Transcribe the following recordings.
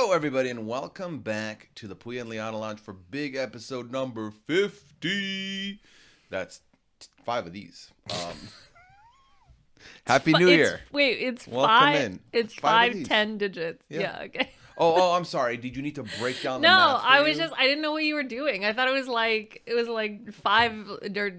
Hello, everybody, and welcome back to the Pooya Liana Lounge for big episode number 50. That's 5 of these. Happy New Year. It's Welcome five. in. It's Five of 5, these. 10 digits. Yeah. Yeah, okay. Oh, I'm sorry. Did you need to break down the No, math for I was you? I didn't know what you were doing. I thought it was like 5 or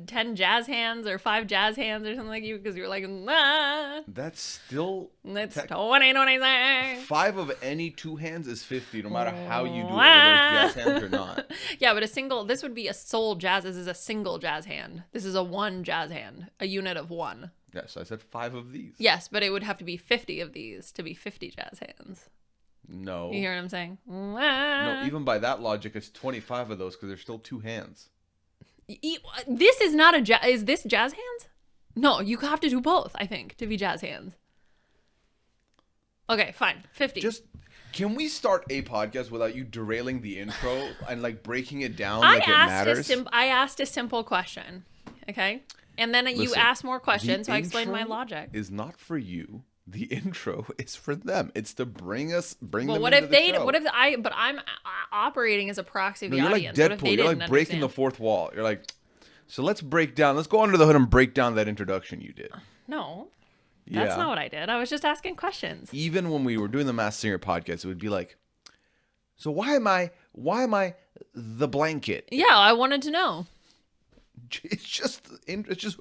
10 jazz hands or 5 jazz hands or something like you because you were like, nah. That's still... It's 2026. 5 of any 2 hands is 50, no matter how you do it, whether it's jazz hands or not. Yeah, but this would be a sole jazz. This is a single jazz hand. This is a 1 jazz hand, a unit of 1. Yes, I said 5 of these. Yes, but it would have to be 50 of these to be 50 jazz hands. No. You hear what I'm saying? No, even by that logic, it's 25 of those because there's still 2 hands. This is not a jazz. Is this jazz hands? No, you have to do both, I think, to be jazz hands. Okay, fine. 50. Can we start a podcast without you derailing the intro and like breaking it down like it matters? I asked a simple question, okay? And then you asked more questions, so I explained my logic. Is not for you. The intro is for them. It's to bring them what into if the show. What if but I'm operating as a proxy of the you're audience. Like What if Deadpool. they You're didn't like breaking understand? the fourth wall. You're like, so let's go under the hood and break down that introduction you did. No, that's not what I did. I was just asking questions. Even when we were doing the Masked Singer podcast, it would be like, so why am I the blanket? Yeah, I wanted to know. It's just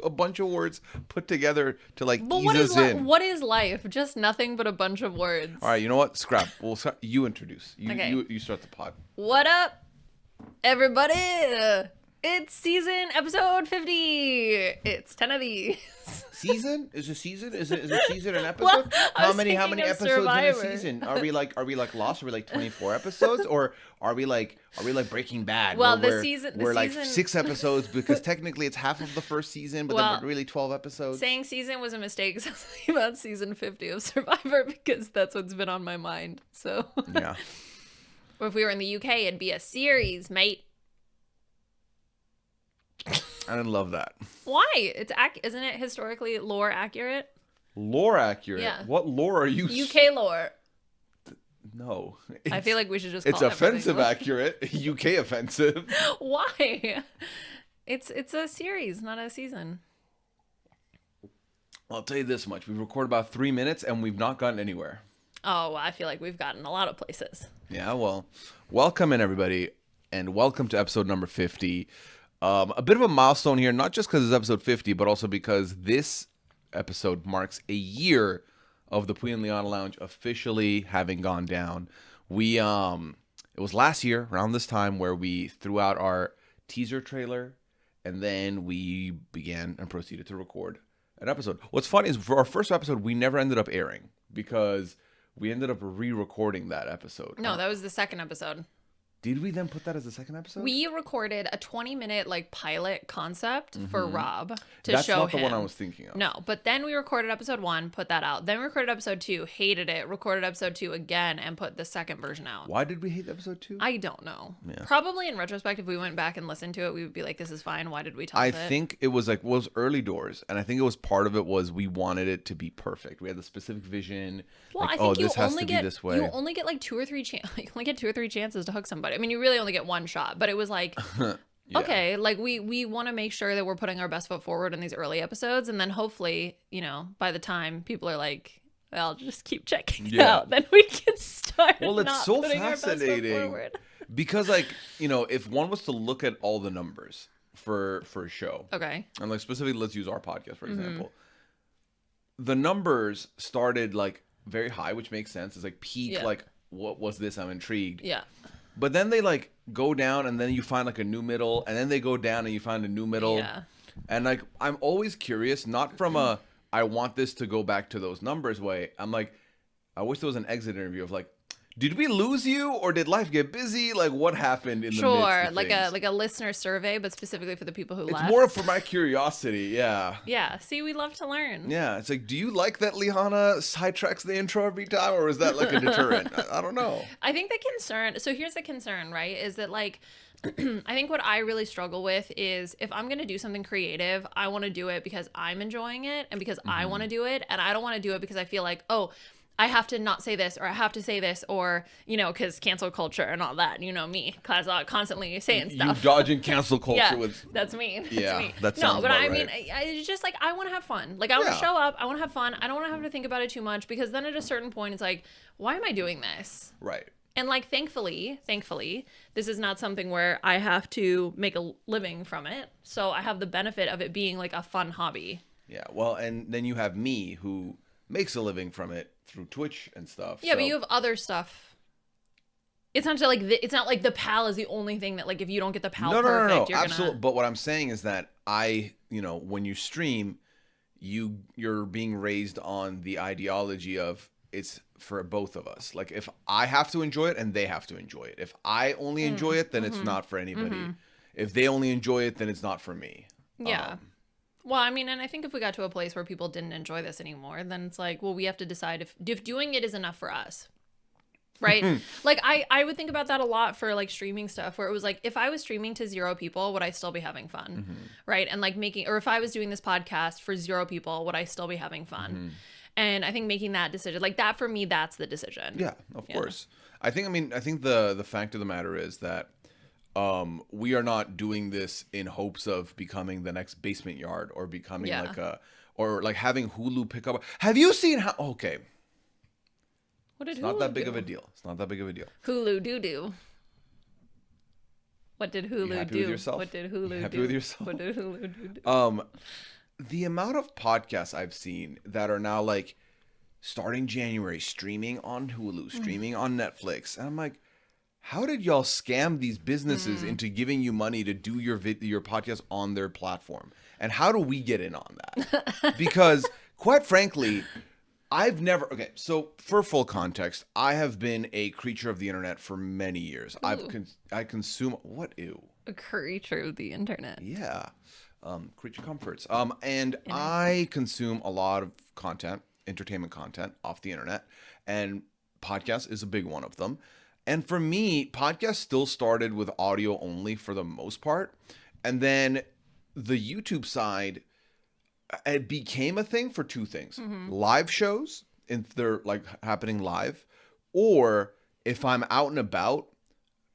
a bunch of words put together to like But ease us in. what is life? Just nothing but a bunch of words. All right, you know what? Scrap. You introduce. Okay. You start the pod. What up, everybody? It's episode 50. It's 10 of these. Season? Is a season? Is it season an episode? Well, how many thinking of episodes Survivor. in a season? Are we like Lost? Are we like 24 episodes? Or are we like Breaking Bad? Well, where the like season- 6 episodes because technically it's half of the first season, but then we're really 12 episodes. Saying season was a mistake because I was thinking about season 50 of Survivor because that's what's been on my mind. So Yeah. Or if we were in the UK, it'd be a series, mate. I didn't love that. Why? Isn't it historically lore accurate? Lore accurate? Yeah. What lore are you? UK lore. No. I feel like we should just It's call offensive everything accurate. UK offensive. lore. Why? It's a series, not a season. I'll tell you this much. We've recorded about 3 minutes and we've not gotten anywhere. Oh, well, I feel like we've gotten a lot of places. Yeah, well, welcome in, everybody, and welcome to episode number 50. A bit of a milestone here, not just because it's episode 50, but also because this episode marks a year of the Pooya Liana Lounge officially having gone down. It was last year, around this time, where we threw out our teaser trailer, and then we began and proceeded to record an episode. What's funny is for our first episode, we never ended up airing because we ended up re-recording that episode. No, that was the second episode. Did we then put that as the second episode? We recorded a 20-minute pilot concept for Rob to That's show him. not the one I was thinking of. No, but then we recorded episode 1, put that out. Then we recorded episode 2, hated it, recorded episode 2 again, and put the second version out. Why did we hate episode 2? I don't know. Yeah. Probably in retrospect, if we went back and listened to it, we would be like, this is fine. Why did we talk I it? think it was was early doors, and I think it was part of it was we wanted it to be perfect. We had the specific vision. Well, like, I think this has to be this way. You only get 2 or 3 chances. You only get 2 or 3 chances to hook somebody. I mean, you really only get one shot, but it was like, Yeah. okay, we want to make sure that we're putting our best foot forward in these early episodes, and then hopefully, by the time people are like, I'll just keep checking it out, then we can start. Well, it's not so putting our best foot fascinating forward. because, if one was to look at all the numbers for a show, Okay. and specifically, let's use our podcast for example, the numbers started very high, which makes sense. It's peak, Yeah. what was this? I'm intrigued. Yeah. But then they go down, and then you find a new middle, and then they go down, and you find a new middle. Yeah. And I'm always curious, not from a I want this to go back to those numbers way. I'm I wish there was an exit interview of did we lose you or did life get busy? What happened in the midst of things? like a listener survey, but specifically for the people who left. It's more for my curiosity, yeah. Yeah. See, we love to learn. Yeah, it's do you like that Liana sidetracks the intro every time, or is that a deterrent? I don't know. I think the concern, so here's the concern, right? Is that I think what I really struggle with is if I'm going to do something creative, I want to do it because I'm enjoying it and because I want to do it. And I don't want to do it because I feel like, oh, I have to not say this, or I have to say this, or, you know, because cancel culture and all that, you know me, constantly saying stuff. You dodging cancel culture Yeah, with... that's me. That's Yeah, me. that No, sounds but about I right. mean, it's just like, I want to have fun. Like, I want to Yeah. show up. I want to have fun. I don't want to have to think about it too much, because then at a certain point, it's like, why am I doing this? Right. And like, thankfully, this is not something where I have to make a living from it. So I have the benefit of it being like a fun hobby. Yeah. Well, and then you have me who makes a living from it through Twitch and stuff. Yeah, but you have other stuff. It's not just like it's not like the PAL is the only thing that, like, if you don't get the PAL perfect, you're absolutely. gonna... But what I'm saying is that when you stream, you're being raised on the ideology of it's for both of us. Like, if I have to enjoy it and they have to enjoy it. If I only enjoy it, then it's not for anybody. If they only enjoy it, then it's not for me. Yeah. Well, I mean, and I think if we got to a place where people didn't enjoy this anymore, then it's like, well, we have to decide if doing it is enough for us. Right? Like, I would think about that a lot for, like, streaming stuff, where it was like, if I was streaming to 0 people, would I still be having fun? Right? And like or if I was doing this podcast for 0 people, would I still be having fun? And I think making that decision, like, that for me, that's the decision. Yeah, of course. I think the fact of the matter is that we are not doing this in hopes of becoming the next Basement Yard or becoming like having Hulu pick up. Have you seen how? Okay. What did It's Hulu not that big do? of a deal. It's not that big of a deal. Hulu doo-doo. What did Hulu You happy do? with yourself? What did Hulu You happy do? with yourself? What did Hulu do? The amount of podcasts I've seen that are now like starting January, streaming on Hulu, streaming on Netflix, and I'm like, how did y'all scam these businesses into giving you money to do your podcast on their platform? And how do we get in on that? Because quite frankly, I've never... Okay, so for full context, I have been a creature of the internet for many years. I consume... What? Ew. A creature of the internet. Yeah. Creature comforts. And I consume a lot of content, entertainment content off the internet. And podcast is a big one of them. And for me, podcast still started with audio only for the most part. And then the YouTube side... It became a thing for 2 things. Live shows, if they're like happening live, or if I'm out and about,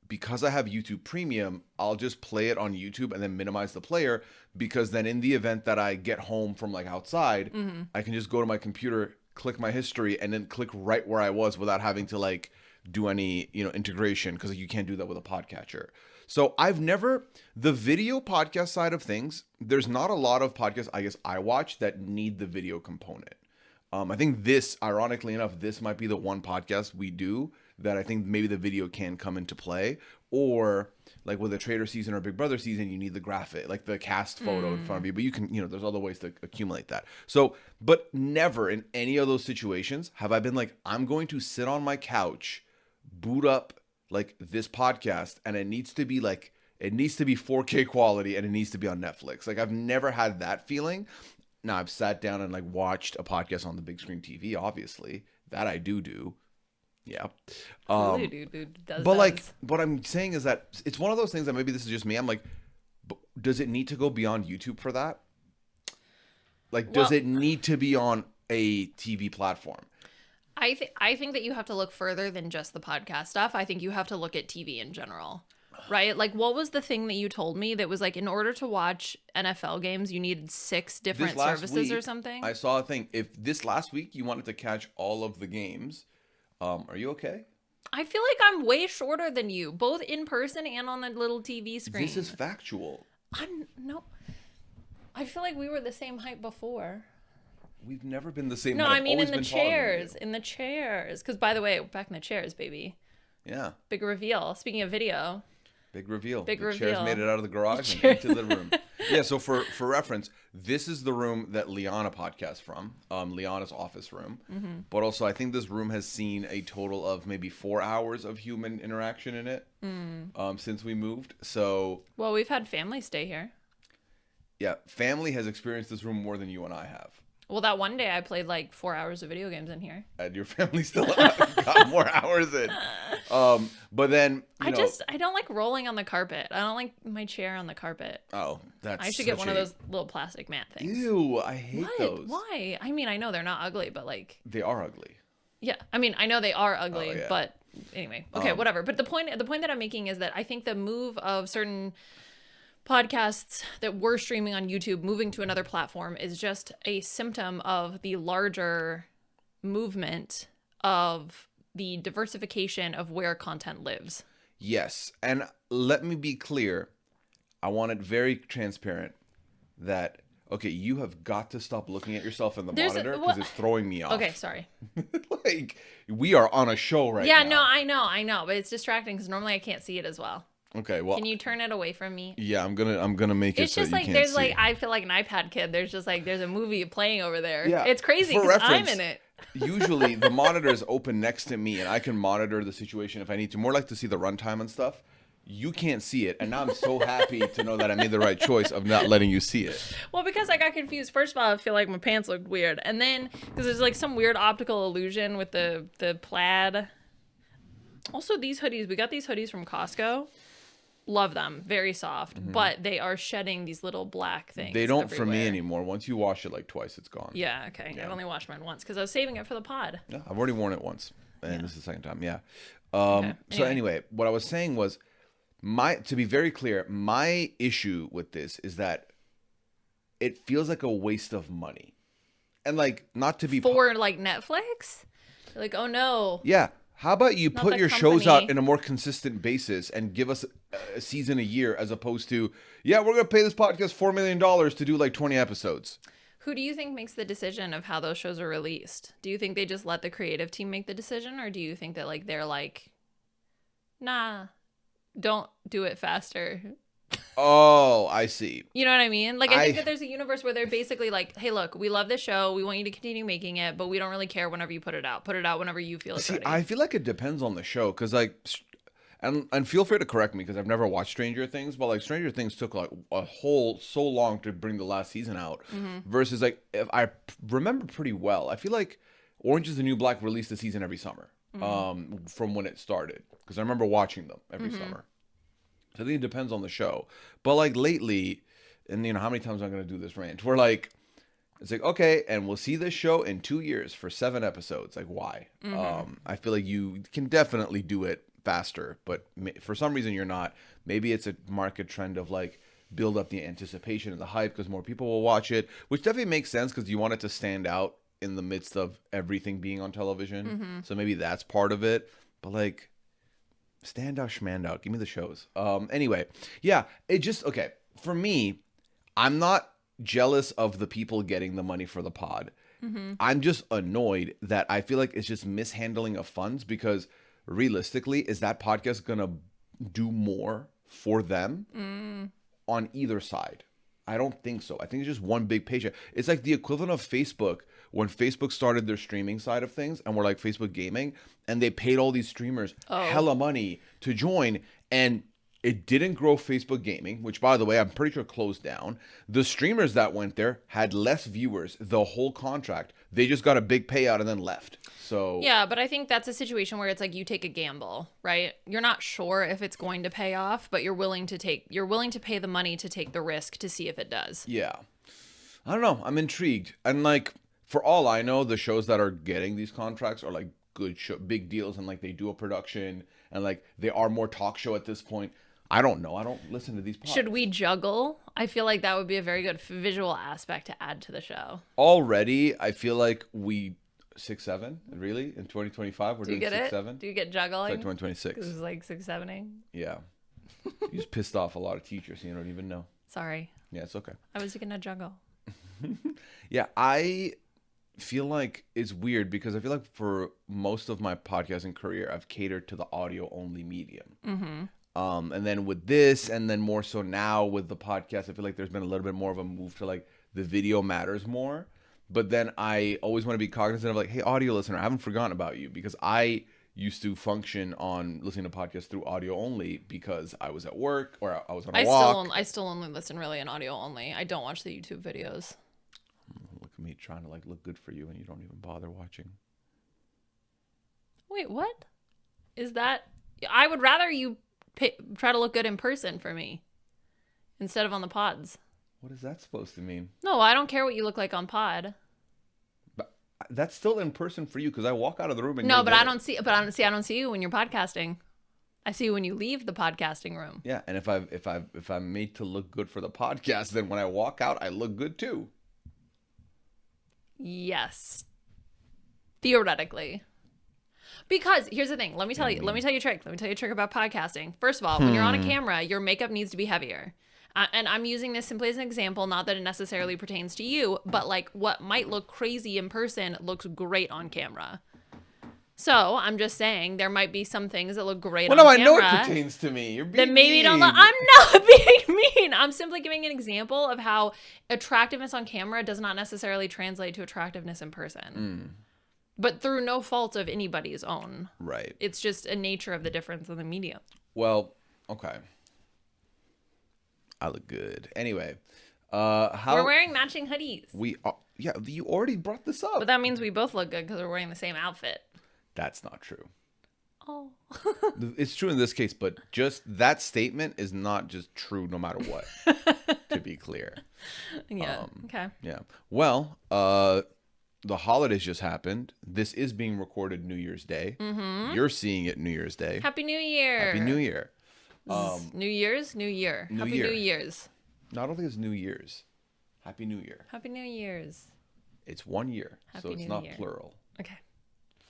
because I have YouTube Premium, I'll just play it on YouTube and then minimize the player, because then in the event that I get home from like outside, I can just go to my computer, click my history, and then click right where I was without having to like do any, integration, because you can't do that with a podcatcher. So the video podcast side of things, there's not a lot of podcasts I guess I watch that need the video component. I think ironically enough, this might be the one podcast we do that I think maybe the video can come into play. Or like with a Trader season or Big Brother season, you need the graphic, like the cast photo in front of you, but you can, there's other ways to accumulate that. So, but never in any of those situations have I been like, I'm going to sit on my couch, boot up like this podcast, and it needs to be 4K quality, and it needs to be on Netflix. Like, I've never had that feeling. Now, I've sat down and like watched a podcast on the big screen TV, obviously. That I do. Yeah. But like, what I'm saying is that it's one of those things that maybe this is just me. I'm like, does it need to go beyond YouTube for that? Like, does it need to be on a TV platform? I think that you have to look further than just the podcast stuff. I think you have to look at TV in general, right? Like, what was the thing that you told me that was like, in order to watch NFL games, you needed 6 different services or something? I saw a thing. If this last week you wanted to catch all of the games, are you okay? I feel like I'm way shorter than you, both in person and on the little TV screen. This is factual. No. I feel like we were the same height before. We've never been the same. No, height. I mean in the chairs. In the chairs. Because, by the way, back in the chairs, baby. Yeah. Big reveal. Speaking of video. Big reveal. Big the reveal. Chairs made it out of the garage and into the room. Yeah, so for reference, this is the room that Liana podcasts from, Liana's office room. But also, I think this room has seen a total of maybe 4 hours of human interaction in it since we moved. So, well, we've had family stay here. Yeah, family has experienced this room more than you and I have. Well, that one day I played like 4 hours of video games in here. And your family still got more hours in. But then, I don't like rolling on the carpet. I don't like my chair on the carpet. Oh, that's I should get one of those little plastic mat things. Ew, I hate those. Why? I mean, I know they're not ugly, but like... They are ugly. Yeah, I mean, I know they are ugly, Oh, yeah. but anyway, okay, whatever. But the point that I'm making is that I think the move of certain podcasts that were streaming on YouTube moving to another platform is just a symptom of the larger movement of the diversification of where content lives. Yes, and let me be clear. I want it very transparent that, okay, you have got to stop looking at yourself in the monitor because it's throwing me off. Okay, sorry. Like, we are on a show right now. Yeah, no, I know, but it's distracting because normally I can't see it as well. Okay, well, can you turn it away from me? Yeah, I'm gonna make it it's so just you like can't there's see. like I feel like an iPad kid. There's just like there's a movie playing over there. Yeah, it's crazy for because I'm reference, in it. Usually the monitor is open next to me and I can monitor the situation if I need to. More like to see the runtime and stuff. You can't see it, and now I'm so happy to know that I made the right choice of not letting you see it. Well, because I got confused. First of all, I feel like my pants looked weird, and then because there's like some weird optical illusion with the plaid. Also, these hoodies, we got these hoodies from Costco. Love them, very soft, but they are shedding these little black things. They don't everywhere. for me anymore. Once you wash it like twice, it's gone. Yeah, okay. Yeah. I've only washed mine once because I was saving it for the pod. Yeah, I've already worn it once, and this is the second time. Yeah. Okay. So anyway, what I was saying was, to be very clear, my issue with this is that it feels like a waste of money, and like not to be for like Netflix. Like, oh no. Yeah. How about you Not put the your shows out company. in a more consistent basis and give us a season a year as opposed to, yeah, we're going to pay this podcast $4 million to do like 20 episodes. Who do you think makes the decision of how those shows are released? Do you think they just let the creative team make the decision, or do you think that like they're like, nah, don't do it faster? Oh, I see. You know what I mean? Like, I think that there's a universe where they're basically like, hey, look, we love this show. We want you to continue making it, but we don't really care whenever you put it out. Put it out whenever you feel it's ready. I feel like it depends on the show because like, and feel free to correct me because I've never watched Stranger Things, but like Stranger Things took like so long to bring the last season out versus like, if I remember pretty well, I feel like Orange is the New Black released a season every summer from when it started because I remember watching them every summer. So I think it depends on the show. But like lately, and you know, how many times am I going to do this rant? We're like, it's like, okay, and we'll see this show in 2 years for 7 episodes. Like, why? I feel like you can definitely do it faster, but for some reason you're not. Maybe it's a market trend of like build up the anticipation and the hype because more people will watch it, which definitely makes sense because you want it to stand out in the midst of everything being on television. So maybe that's part of it. But like, stand out, schmand out. Give me the shows. Anyway, yeah, it just, okay. For me, I'm not jealous of the people getting the money for the pod. I'm just annoyed that I feel like it's just mishandling of funds because realistically, is that podcast going to do more for them on either side? I don't think so. I think it's just one big paycheck. It's like the equivalent of Facebook when Facebook started their streaming side of things and we're like Facebook Gaming and they paid all these streamers hella money to join and it didn't grow Facebook Gaming, which by the way, I'm pretty sure closed down. The streamers that went there had less viewers the whole contract. They just got a big payout and then left. So yeah, but I think that's a situation where it's like you take a gamble, right? You're not sure if it's going to pay off, but you're willing to pay the money to take the risk to see if it does. Yeah. I don't know. I'm intrigued. And like, for all I know, the shows that are getting these contracts are like good big deals and like they do a production and like they are more talk show at this point. I don't know. I don't listen to these podcasts. Should we juggle? I feel like that would be a very good visual aspect to add to the show. Already, I feel like 6-7, really? In 2025, we're doing 6-7? Do you get juggling? It's like 2026. This is like 6-7ing. Yeah. You just pissed off a lot of teachers and you don't even know. Sorry. Yeah, it's okay. I was gonna juggle. Yeah, I feel like it's weird because I feel like for most of my podcasting career, I've catered to the audio only medium. And then with this, and then more so now with the podcast, I feel like there's been a little bit more of a move to like the video matters more. But then I always want to be cognizant of like, hey, audio listener, I haven't forgotten about you because I used to function on listening to podcasts through audio only because I was at work or I was on a walk. I still only listen really in audio only. I don't watch the YouTube videos. Look at me trying to like look good for you and you don't even bother watching. Wait, what? Is that? I would rather you try to look good in person for me instead of on the pods. What is that supposed to mean? No, I don't care what you look like on pod. But That's still in person for you because I walk out of the room and No, you're but there. I don't see. But I don't see you when you're podcasting. I see you when you leave the podcasting room. Yeah, and if I'm made to look good for the podcast, then when I walk out, I look good too. Yes. Theoretically. Because here's the thing. Let me tell you a trick. Let me tell you a trick about podcasting. First of all, when you're on a camera, your makeup needs to be heavier. And I'm using this simply as an example, not that it necessarily pertains to you, but like what might look crazy in person looks great on camera. So I'm just saying there might be some things that look great on camera. I know it pertains to me. You're being that maybe mean. don't look. I'm not being mean. I'm simply giving an example of how attractiveness on camera does not necessarily translate to attractiveness in person. But through no fault of anybody's own. Right. It's just a nature of the difference of the medium. Well, okay. I look good. Anyway, we're wearing matching hoodies. Yeah, you already brought this up. But that means we both look good because we're wearing the same outfit. That's not true. Oh. It's true in this case, but just that statement is not just true no matter what, to be clear. Yeah. Okay. Yeah. Well, the holidays just happened. This is being recorded New Year's Day. Mm-hmm. You're seeing it New Year's Day. Happy New Year. Happy New Year. New Year's, New Year. Happy New Year's. No, I don't think it's New Year's. Happy New Year. Happy New Year's. It's 1 year, so it's New not Year. plural. Okay.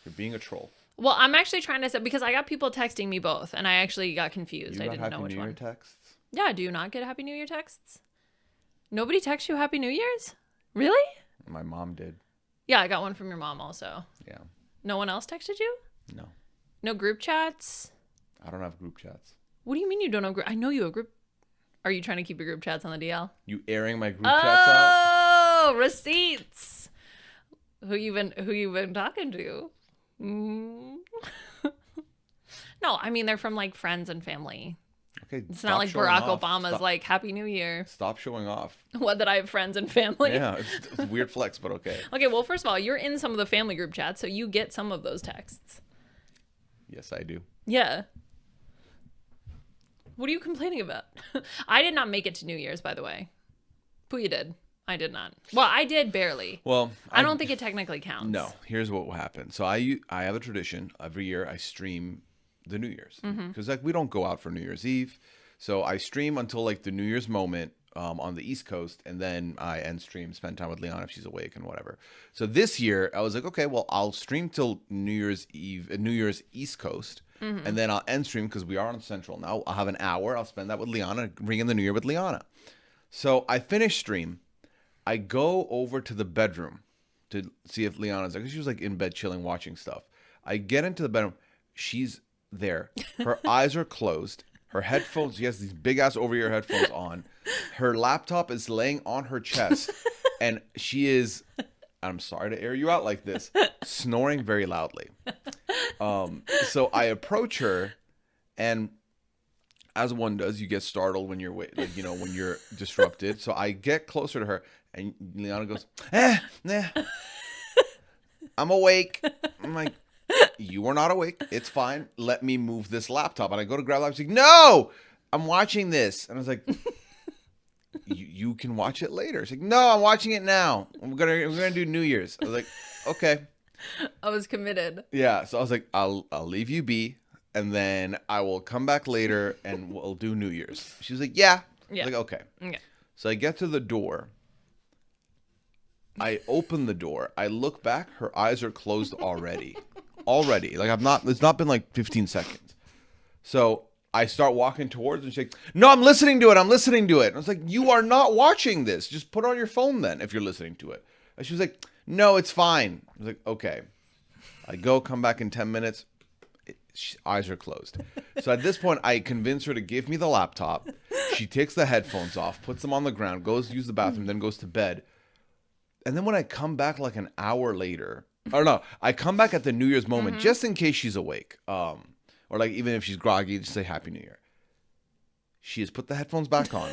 You're being a troll. Well, I'm actually trying to say, because I got people texting me both, and I actually got confused. You I got didn't Happy know which New Year one. texts? Yeah, do you not get Happy New Year texts? Nobody texts you Happy New Year's? Really? My mom did. Yeah, I got one from your mom also. Yeah. No one else texted you? No. No group chats? I don't have group chats. What do you mean you don't have group? I know you have group. Are you trying to keep your group chats on the DL? You airing my group chats out? Oh, receipts. Who you been talking to? No, I mean they're from like friends and family. Okay. It's not like Barack Obama's like Happy New Year. Stop showing off. What, that I have friends and family? Yeah, it's a weird flex, but okay. Okay, well, first of all, you're in some of the family group chats, so you get some of those texts. Yes, I do. Yeah. What are you complaining about? I did not make it to New Year's, by the way. Pooya did. I did not. Well, I did barely. Well, I don't think it technically counts. No. Here's what will happen. So I have a tradition. Every year I stream the New Year's because like we don't go out for New Year's Eve. So I stream until like the New Year's moment on the East Coast, and then I end stream, spend time with Liana if she's awake and whatever. So this year I was like, okay, well I'll stream till New Year's Eve, New Year's East Coast, and then I'll end stream because we are on Central now. I'll have an hour. I'll spend that with Liana, bring in the New Year with Liana. So I finish stream. I go over to the bedroom to see if Liana's there because she was like in bed chilling, watching stuff. I get into the bedroom. She's there. Her eyes are closed. Her headphones, she has these big ass over-ear headphones on. Her laptop is laying on her chest. And she is, I'm sorry to air you out like this, snoring very loudly. So I approach her, and as one does, you get startled when you're when you're disrupted. So I get closer to her, and Liana goes, I'm awake. I'm like, you are not awake. It's fine. Let me move this laptop. And I go to grab the laptop. She's like, no, I'm watching this. And I was like, you can watch it later. She's like, no, I'm watching it now. We're gonna do New Year's. I was like, okay. I was committed. Yeah. So I was like, I'll leave you be, and then I will come back later and we'll do New Year's. She was like, yeah. Yeah. I was like, okay. Okay. So I get to the door. I open the door. I look back. Her eyes are closed already. Like it's not been like 15 seconds. So I start walking towards her and she's like, no, I'm listening to it. And I was like, you are not watching this. Just put it on your phone then if you're listening to it. And she was like, no, it's fine. I was like, okay. I come back in 10 minutes. Eyes are closed. So at this point, I convince her to give me the laptop. She takes the headphones off, puts them on the ground, goes to use the bathroom, then goes to bed. And then when I come back like an hour later, or no, I come back at the New Year's moment just in case she's awake. Or like even if she's groggy, just say Happy New Year. She has put the headphones back on.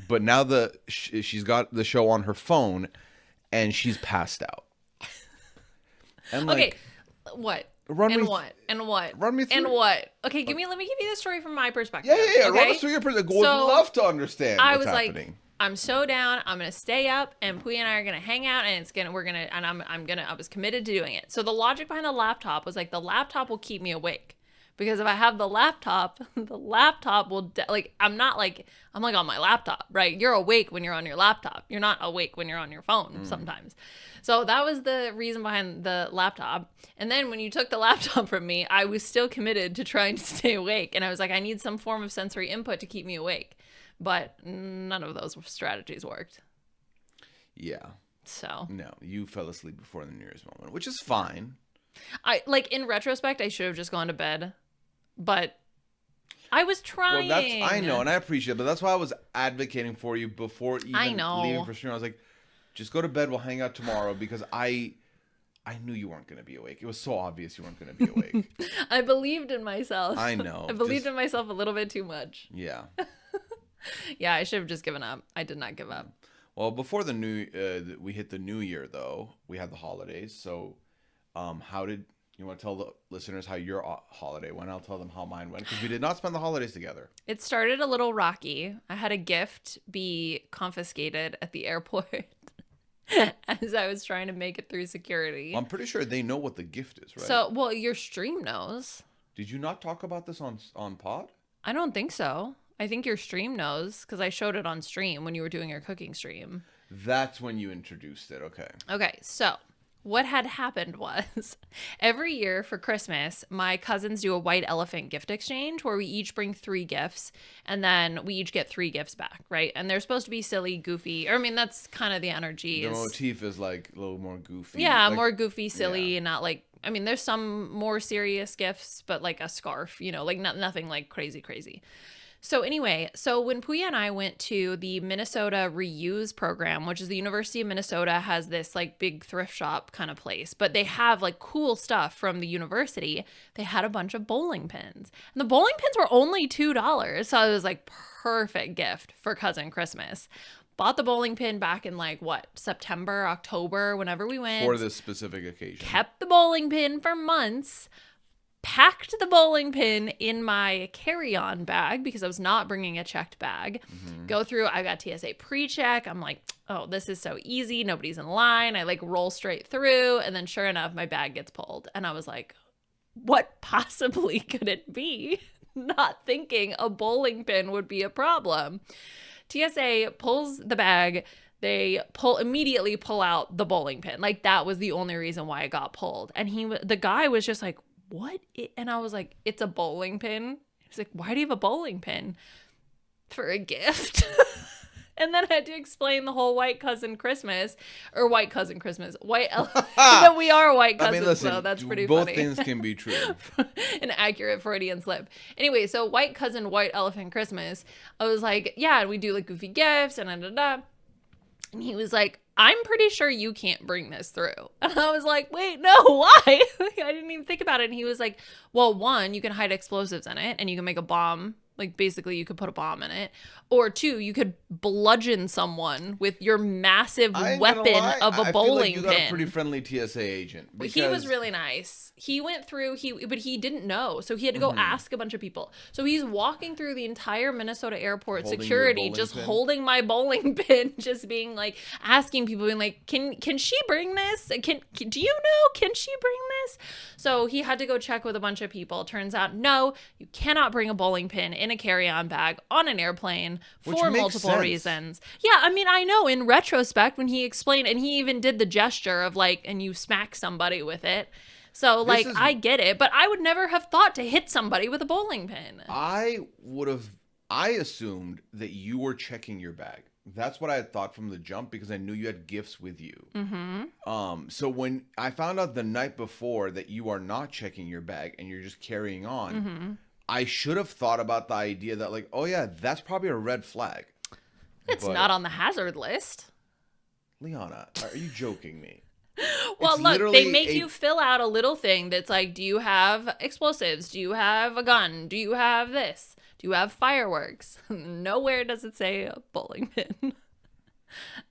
But now she's got the show on her phone and she's passed out. And like, okay, what? Run me through. Okay, let me give you the story from my perspective. Yeah. Okay? Run us through your perspective. Would love to understand what's happening. happening. I'm so down. I'm gonna stay up, and Pooya and I are gonna hang out, and I was committed to doing it. So the logic behind the laptop was like the laptop will keep me awake. Because if I have the laptop will I'm on my laptop, right? You're awake when you're on your laptop. You're not awake when you're on your phone sometimes. So that was the reason behind the laptop. And then when you took the laptop from me, I was still committed to trying to stay awake. And I was like, I need some form of sensory input to keep me awake. But none of those strategies worked. Yeah. So. No, you fell asleep before the New Year's moment, which is fine. In retrospect, I should have just gone to bed. But I was trying. Well, I know, and I appreciate it, but that's why I was advocating for you before even leaving for stream. I was like, just go to bed. We'll hang out tomorrow because I knew you weren't going to be awake. It was so obvious you weren't going to be awake. I believed in myself. I know. I believed in myself a little bit too much. Yeah. Yeah, I should have just given up. I did not give up. Well, before we hit the new year, though, we had the holidays. So, how did you want to tell the listeners how your holiday went? I'll tell them how mine went because we did not spend the holidays together. It started a little rocky. I had a gift be confiscated at the airport as I was trying to make it through security. I'm pretty sure they know what the gift is, right? So, well, your stream knows. Did you not talk about this on pod? I don't think so. I think your stream knows because I showed it on stream when you were doing your cooking stream. That's when you introduced it. Okay. Okay, so what had happened was every year for Christmas, my cousins do a white elephant gift exchange where we each bring 3 gifts and then we each get 3 gifts back, right? And they're supposed to be silly, goofy. That's kind of the energy. The motif is like a little more goofy. Yeah, like, more goofy, silly, and not like, there's some more serious gifts, but like a scarf, nothing like crazy. So anyway, when Pooya and I went to the Minnesota Reuse program, which is the University of Minnesota has this like big thrift shop kind of place, but they have like cool stuff from the university. They had a bunch of bowling pins and the bowling pins were only $2. So it was like perfect gift for cousin Christmas. Bought the bowling pin back in September, October, whenever we went. For this specific occasion. Kept the bowling pin for months. Packed the bowling pin in my carry-on bag because I was not bringing a checked bag. Mm-hmm. Go through, I got TSA pre-check. I'm like, oh, this is so easy. Nobody's in line. I like roll straight through. And then sure enough, my bag gets pulled. And I was like, what possibly could it be? Not thinking a bowling pin would be a problem. TSA pulls the bag. They immediately pull out the bowling pin. Like that was the only reason why it got pulled. And the guy was just like, what? And I was like, it's a bowling pin. He's like, why do you have a bowling pin? For a gift. And then I had to explain the whole white Christmas. That we are white cousins, listen, so that's pretty both funny. Both things can be true. An accurate Freudian slip. Anyway, so white elephant Christmas. I was like, yeah, and we do like goofy gifts and And he was like, I'm pretty sure you can't bring this through. And I was like, wait, no, why? I didn't even think about it. And he was like, well, 1, you can hide explosives in it and you can make a bomb. Like basically you could put a bomb in it. Or 2, you could bludgeon someone with your massive weapon of a bowling pin. I feel like you got a pretty friendly TSA agent. Because he was really nice. He went through, but he didn't know. So he had to go ask a bunch of people. So he's walking through the entire Minnesota airport security, just holding my bowling pin, just being like, asking people, being like, can she bring this? Do you know? Can she bring this? So he had to go check with a bunch of people. Turns out, no, you cannot bring a bowling pin in a carry-on bag on an airplane for multiple reasons. Yeah, I know in retrospect when he explained, and he even did the gesture of like, and you smack somebody with it. So I get it, but I would never have thought to hit somebody with a bowling pin. I assumed that you were checking your bag. That's what I had thought from the jump because I knew you had gifts with you. Mm-hmm. So when I found out the night before that you are not checking your bag and you're just carrying on, mm-hmm. I should have thought about the idea that like, oh yeah, that's probably a red flag. It's not on the hazard list. Liana, are you joking me? Well, look, they make you fill out a little thing that's like, do you have explosives? Do you have a gun? Do you have this? Do you have fireworks? Nowhere does it say a bowling pin.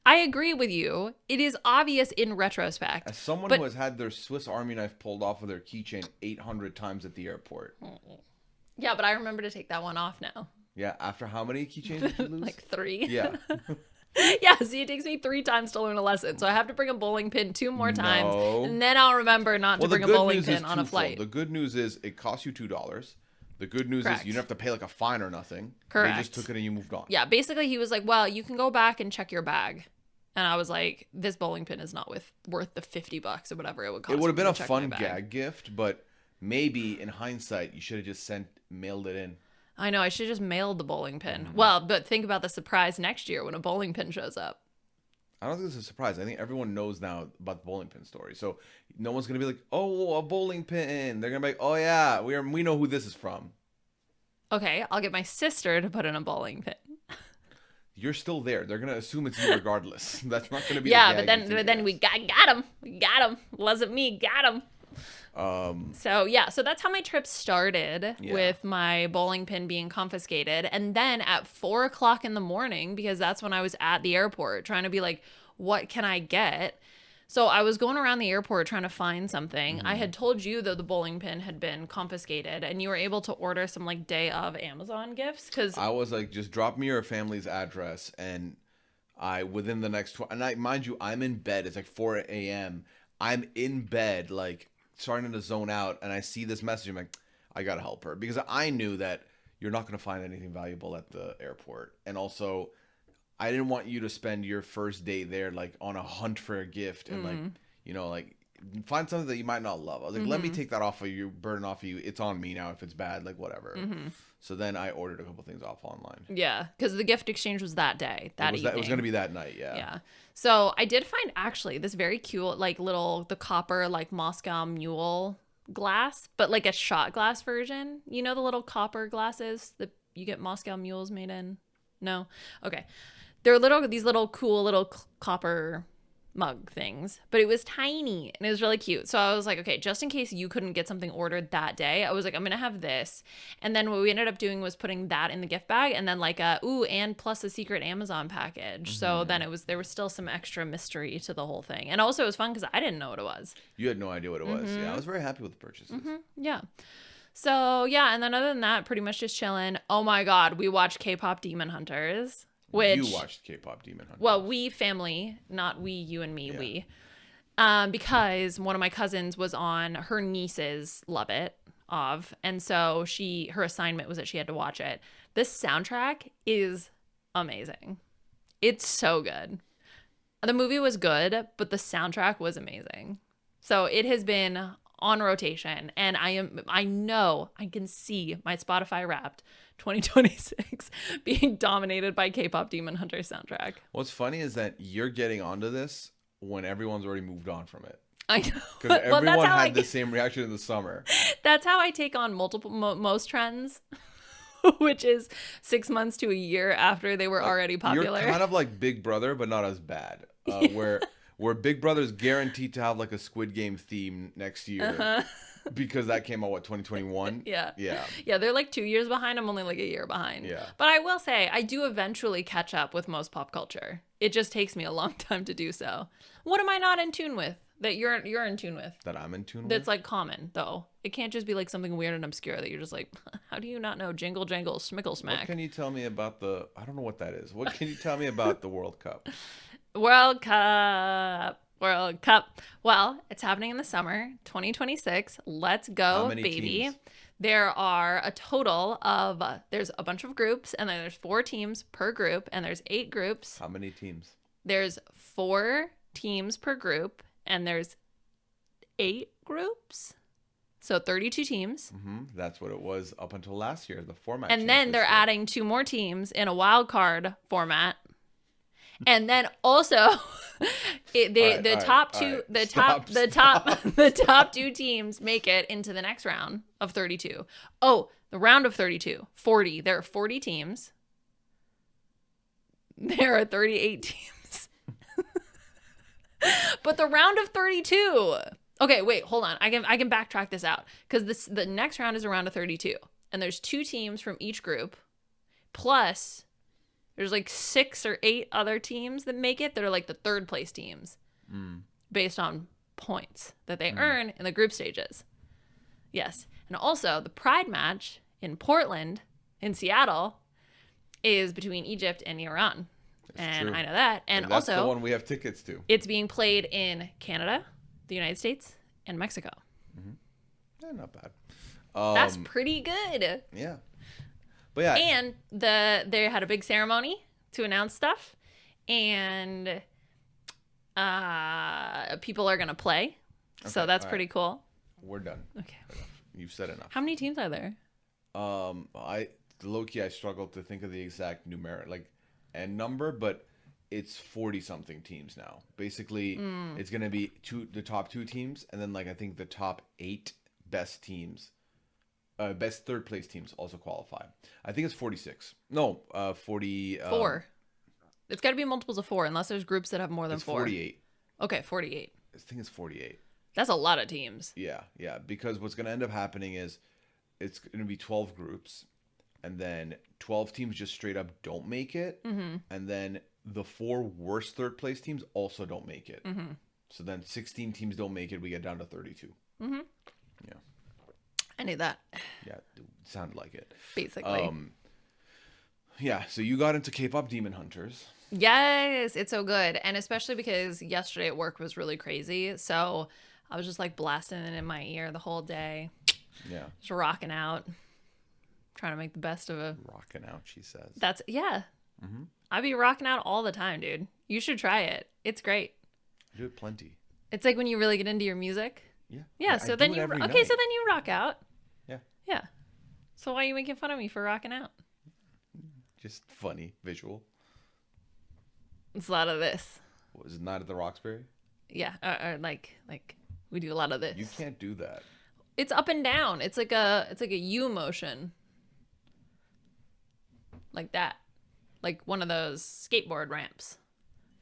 I agree with you. It is obvious in retrospect. As someone who has had their Swiss Army knife pulled off of their keychain 800 times at the airport. Yeah, but I remember to take that one off now. Yeah, after how many keychains did you lose? Like 3. Yeah. Yeah, see, it takes me 3 times to learn a lesson. So I have to bring a bowling pin 2 more times. No. And then I'll remember not to bring a bowling pin on a flight. The good news is it costs you $2. The good news is you don't have to pay like a fine or nothing. Correct. They just took it and you moved on. Yeah, basically he was like, well, you can go back and check your bag. And I was like, this bowling pin is not worth the $50 or whatever it would cost. It would have been a fun gag gift, but maybe in hindsight, you should have just mailed it in. I know, I should have just mailed the bowling pin. Mm-hmm. Well, but think about the surprise next year when a bowling pin shows up. I don't think it's a surprise. I think everyone knows now about the bowling pin story. So no one's going to be like, oh, a bowling pin. They're going to be like, oh, yeah, we know who this is from. Okay, I'll get my sister to put in a bowling pin. You're still there. They're going to assume it's you regardless. That's not going to be but then we got him. We got him. Wasn't me. Got him. So that's how my trip started with my bowling pin being confiscated. And then at 4:00 in the morning, because that's when I was at the airport trying to be like, what can I get? So I was going around the airport trying to find something. Mm-hmm. I had told you that the bowling pin had been confiscated and you were able to order some like day of Amazon gifts. Cause I was like, just drop me your family's address. And within the next, mind you, I'm in bed. It's like 4 a.m. I'm in bed, like, starting to zone out, and I see this message. I'm like, I gotta help her, because I knew that you're not gonna find anything valuable at the airport, and also I didn't want you to spend your first day there like on a hunt for a gift and like find something that you might not love. I was like, let me take that off of you, burden off of you. It's on me now if it's bad, like whatever. So then I ordered a couple things off online. Yeah, because the gift exchange was that day, evening. It was going to be that night, yeah. Yeah. So I did find actually this very cute, like the copper, like Moscow Mule glass, but like a shot glass version. You know the little copper glasses that you get Moscow Mules made in? No? Okay. They're these little cool little copper mug things, but it was tiny and it was really cute. So I was like, okay, just in case you couldn't get something ordered that day, I was like, I'm gonna have this. And then what we ended up doing was putting that in the gift bag, and then like and plus a secret Amazon package. So then there was still some extra mystery to the whole thing, and also it was fun because I didn't know what it was. You had no idea what it was. Yeah, I was very happy with the purchases. Yeah. So yeah, and then other than that, pretty much just chilling. Oh my god, we watched K-pop Demon Hunters. You watched K-pop Demon Hunters. Well, we family, not we, you and me, we. Because one of my cousins was on, her nieces love it, and so her assignment was that she had to watch it. This soundtrack is amazing. It's so good. The movie was good, but the soundtrack was amazing. So it has been on rotation, and I know I can see my Spotify Wrapped 2026 being dominated by K-pop Demon Hunter soundtrack. What's funny is that you're getting onto this when everyone's already moved on from it. I know. Because everyone had the same reaction in the summer. That's how I take on most trends, which is 6 months to a year after they were already popular. You're kind of like Big Brother, but not as bad. Where Big Brother's guaranteed to have like a Squid Game theme next year. Because that came out, 2021? Yeah. Yeah. Yeah, they're like 2 years behind. I'm only like a year behind. Yeah. But I will say, I do eventually catch up with most pop culture. It just takes me a long time to do so. What am I not in tune with that you're in tune with? That I'm in tune with? That's like common, though. It can't just be like something weird and obscure that you're just like, how do you not know Jingle Jangle Smickle Smack? What can you tell me about I don't know what that is. What can you tell me about the World Cup? World Cup. Well, it's happening in the summer, 2026. Let's go, baby. Teams? There are a total of, there's a bunch of groups, and then there's 4 teams per group, and there's 8 groups. How many teams? There's 4 teams per group, and there's 8 groups. So 32 teams. That's what it was up until last year, the format. And then they're adding 2 more teams in a wild card format. And then also the top 2 teams make it into the next round of 32. Oh, the round of 32, 40. There are 40 teams. There are 38 teams. But the round of 32. Okay, wait, hold on. I can backtrack this out, cuz the next round is a round of 32, and there's 2 teams from each group, plus there's like 6 or 8 other teams that make it that are like the 3rd place teams based on points that they earn in the group stages. Yes. And also the Pride match in Portland, in Seattle, is between Egypt and Iran. and true. I know that. And That's the also, one we have tickets to. it's being played in Canada, the United States, and Mexico. Yeah, not bad. That's pretty good. Yeah. But yeah. And they had a big ceremony to announce stuff, and people are gonna play, so Okay, that's all pretty right. cool. We're done. Okay. You've said enough. How many teams are there? Low-key, I struggled to think of the exact numeric and number, but it's 40 something teams now. Basically, it's gonna be the top 2 teams, and then I think the top 8 best teams, best third place teams also qualify. I think it's 46. No, 40. 4. It's got to be multiples of 4, unless there's groups that have more than It's 4. 48. Okay, 48. I think it's 48. That's a lot of teams. Yeah. Because what's gonna end up happening is it's gonna be 12 groups, and then 12 teams just straight up don't make it, and then the 4 worst third place teams also don't make it. So then 16 teams don't make it. We get down to 32. Yeah. I knew that, Yeah, it sounded like it. basically. Yeah, so you got into K-pop Demon Hunters. Yes, it's so good. And especially because yesterday at work was really crazy. So I was just blasting it in my ear the whole day, Yeah. just rocking out, trying to make the best of it. Rocking out, she says. Yeah. I be rocking out all the time, dude. You should try it. It's great. I do it plenty. It's like when you really get into your music. Yeah. Yeah, I so do then it you every so night. then you rock out. Yeah. Yeah. So why are you making fun of me for rocking out? Just funny visual. It's a lot of this. Was it not at the Roxbury? Yeah, or we do a lot of this. You can't do that. It's up and down. It's like a U motion. Like that. Like one of those skateboard ramps.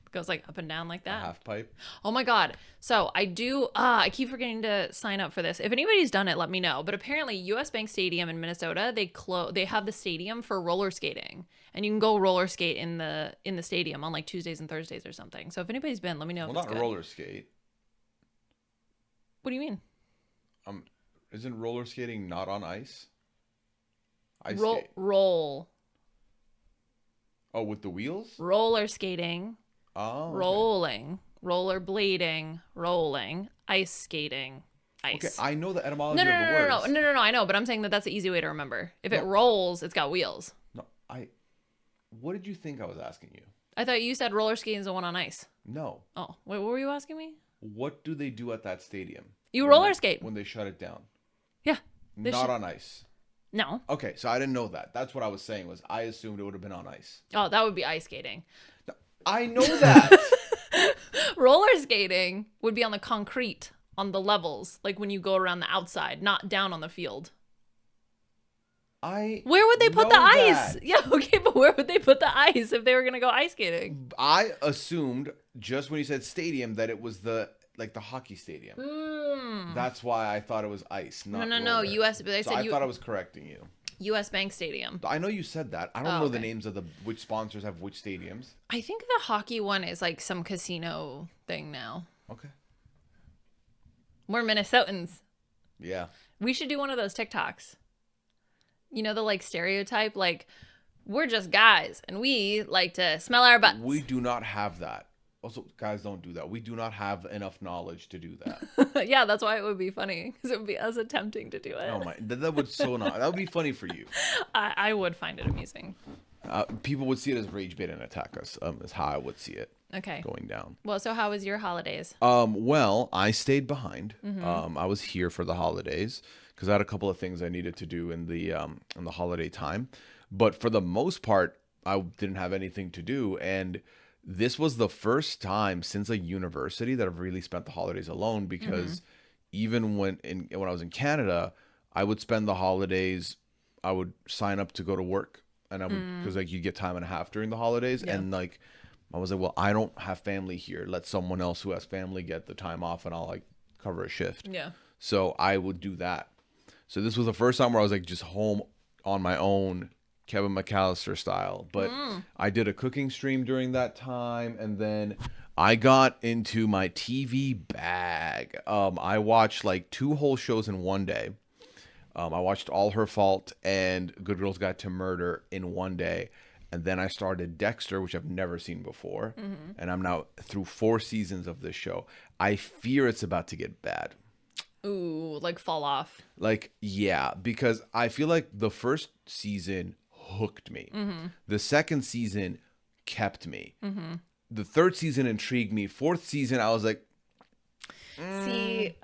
It goes up and down like that. Half pipe. Oh my god. So I do I keep forgetting to sign up for this. If anybody's done it, let me know. But apparently US Bank Stadium in Minnesota, they have the stadium for roller skating. And you can go roller skate in the stadium on Tuesdays and Thursdays or something. So if anybody's been, let me know if Well, it's not good. roller skate. What do you mean? Isn't roller skating not on ice? Ice Roll skate. roll. Oh, with the wheels? Roller skating. Oh. Okay. Rolling, roller blading, rolling, ice skating, ice. Okay, I know the etymology No, of the words. no, I know, but I'm saying that's the easy way to remember. If it rolls, it's got wheels. No, what did you think I was asking you? I thought you said roller skating is the one on ice. No. Oh, wait, what were you asking me? What do they do at that stadium? You when roller they- skate. when they shut it down? Yeah. Not on ice. No. Okay, so I didn't know that. That's what I was saying. Was I assumed it would have been on ice. Oh, that would be ice skating. I know that. Roller skating would be on the concrete, on the levels, like when you go around the outside, not down on the field. Where Where would they put the ice? Yeah, okay, but where would they put the ice if they were gonna go ice skating? I assumed just when you said stadium that it was the hockey stadium. That's why I thought it was ice. Not No. roller. US. They So said I thought I was correcting you. US Bank Stadium. I know you said that. I don't Oh, know the okay. names of which sponsors have which stadiums. I think the hockey one is some casino thing now. Okay. We're Minnesotans. Yeah. We should do one of those TikToks. You know the stereotype, we're just guys and we like to smell our butts. We do not have that. Also, guys don't do that. We do not have enough knowledge to do that. Yeah, that's why it would be funny because it would be us attempting to do it. Oh my, that would that would be funny for you. I would find it amusing. People would see it as rage bait and attack us. Is how I would see it Okay. going down. Well, so how was your holidays? Well, I stayed behind. Mm-hmm. I was here for the holidays because I had a couple of things I needed to do in the holiday time. But for the most part, I didn't have anything to do, and this was the first time since university that I've really spent the holidays alone. Because even when I was in Canada, I would spend the holidays. I would sign up to go to work, and I would because you get time and a half during the holidays, and I was like, well, I don't have family here. Let someone else who has family get the time off, and I'll cover a shift. Yeah. So I would do that. So this was the first time where I was just home on my own, Kevin McAllister style. But I did a cooking stream during that time, and then I got into my TV bag. I watched 2 whole shows in one day. I watched All Her Fault and Good Girls Guide to Murder in one day. And then I started Dexter, which I've never seen before. Mm-hmm. And I'm now through 4 seasons of this show. I fear it's about to get bad. Ooh, like fall off. Like, yeah, because I feel like the first season hooked me. Mm-hmm. The second season kept me. Mm-hmm. The third season intrigued me. Fourth season, I was like, See,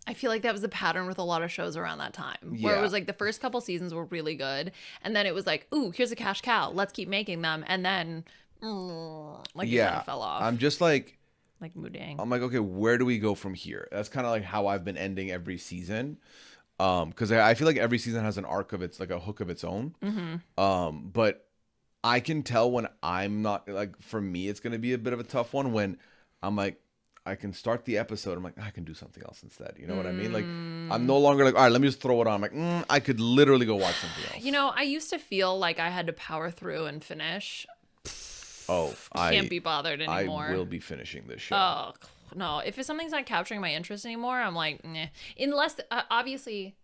I feel like that was the pattern with a lot of shows around that time. Where it Yeah. was like the first couple seasons were really good. And then it was like, ooh, here's a cash cow. Let's keep making them. And then, like, it kind yeah, of fell off. I'm just like, Like Moodang. I'm like, okay, where do we go from here? That's kind of like how I've been ending every season. Because I feel like every season has an arc of its, like a hook of its own. Mm-hmm. But I can tell when I'm not, like, for me, it's going to be a bit of a tough one when I'm like, I can start the episode. I'm like, I can do something else instead. You know what I mean? Like, I'm no longer like, all right, let me just throw it on. I'm like, I could literally go watch something else. You know, I used to feel like I had to power through and finish. Oh, Can't be bothered anymore. I will be finishing this show. Oh, no. If something's not capturing my interest anymore, I'm like, nah. Unless, obviously,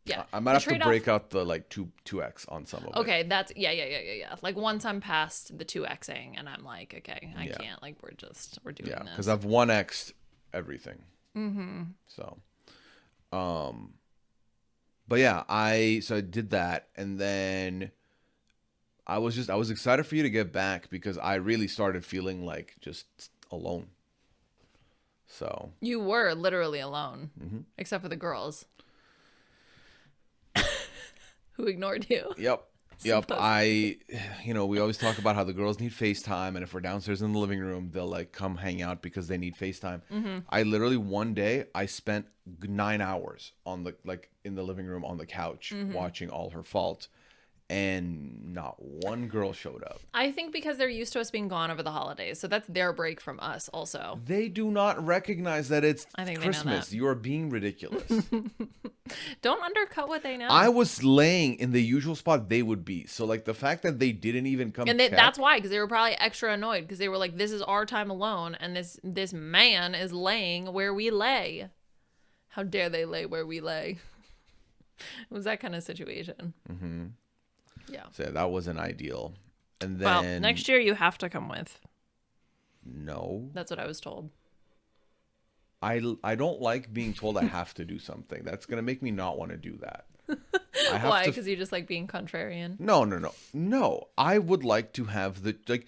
yeah. I might the have to trade-off- break out the like 2x on some of it. Okay, that's, yeah. Like, once I'm past the 2xing and I'm like, okay, I can't. Like, we're doing Yeah, this. because I've 1x'd everything. Mm-hmm. So, but yeah, I did that, and then I was excited for you to get back because I really started feeling like just alone. So You were literally alone, Mm-hmm. except for the girls who ignored you. Yep. We always talk about how the girls need FaceTime, and if we're downstairs in the living room, they'll like come hang out because they need FaceTime. Mm-hmm. I literally one day I spent 9 hours on the in the living room on the couch Mm-hmm. watching All Her Fault, and not one girl showed up. I think because they're used to us being gone over the holidays, so that's their break from us also. They do not recognize that it's I think they know Christmas. that. You are being ridiculous. Don't undercut what they know. I was laying in the usual spot they would be. So like the fact that they didn't even come And check, that's why, because they were probably extra annoyed because they were like, "This is our time alone, and this man is laying where we lay. How dare they lay where we lay?" It was that kind of situation. Mm-hmm. Yeah. So yeah, that wasn't ideal. And then Well, next year you have to come with. no, That's what I was told. I don't like being told I have to do something. That's gonna make me not want to do that. I have Why? to. Because you just like being contrarian. No. I would like to have the like.